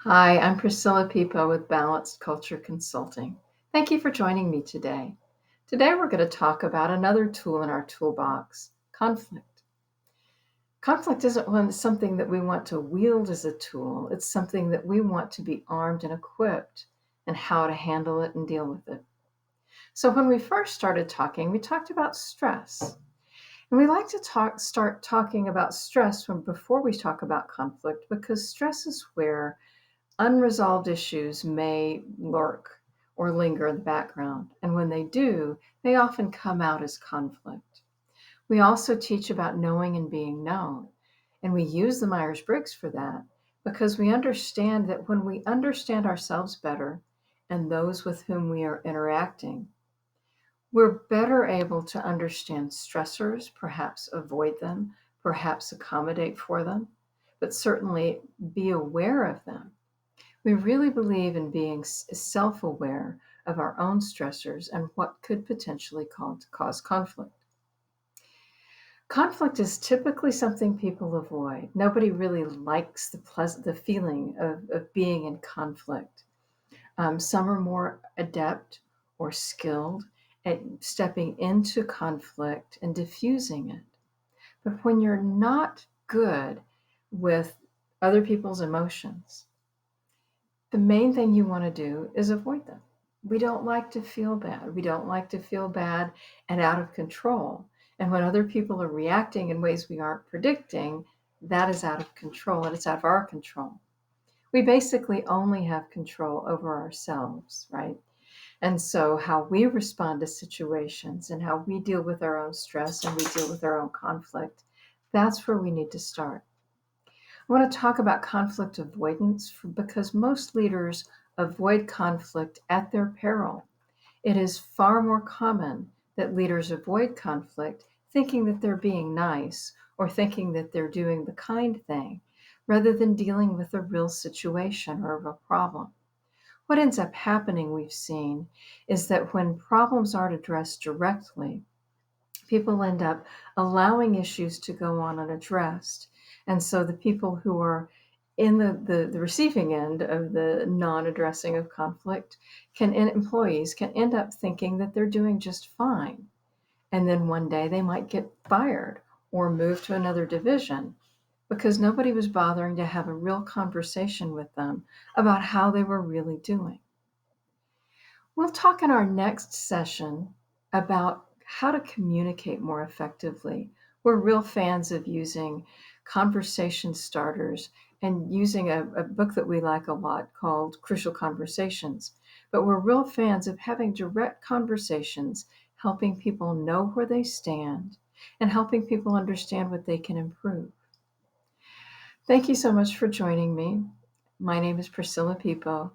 Hi, I'm Priscilla Pipo with Balanced Culture Consulting. Thank you for joining me today. Today, we're going to talk about another tool in our toolbox, conflict. Conflict isn't something that we want to wield as a tool, it's something that we want to be armed and equipped and how to handle it and deal with it. So, when we first started talking, we talked about stress. And we like to start talking about stress before we talk about conflict because stress is where unresolved issues may lurk or linger in the background, and when they do, they often come out as conflict. We also teach about knowing and being known, and we use the Myers Briggs for that because we understand that when we understand ourselves better and those with whom we are interacting, we're better able to understand stressors, perhaps avoid them, perhaps accommodate for them, but certainly be aware of them. We really believe in being self aware of our own stressors and what could potentially cause conflict. Conflict is typically something people avoid. Nobody really likes the feeling of being in conflict. Some are more adept or skilled at stepping into conflict and diffusing it. But when you're not good with other people's emotions, the main thing you want to do is avoid them. We don't like to feel bad. We don't like to feel bad and out of control. And when other people are reacting in ways we aren't predicting, that is out of control and it's out of our control. We basically only have control over ourselves, right? And so, how we respond to situations and how we deal with our own stress and we deal with our own conflict, that's where we need to start. I want to talk about conflict avoidance because most leaders avoid conflict at their peril. It is far more common that leaders avoid conflict thinking that they're being nice or thinking that they're doing the kind thing rather than dealing with a real situation or a real problem. What ends up happening, we've seen, is that when problems aren't addressed directly, people end up allowing issues to go on unaddressed. And so the people who are in the receiving end of the non-addressing of conflict employees can end up thinking that they're doing just fine. And then one day they might get fired or move to another division because nobody was bothering to have a real conversation with them about how they were really doing. We'll talk in our next session about how to communicate more effectively. We're real fans of using conversation starters and using a book that we like a lot called Crucial Conversations. But we're real fans of having direct conversations, helping people know where they stand, and helping people understand what they can improve. Thank you so much for joining me. My name is Priscilla Pipo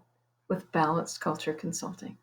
with Balanced Culture Consulting.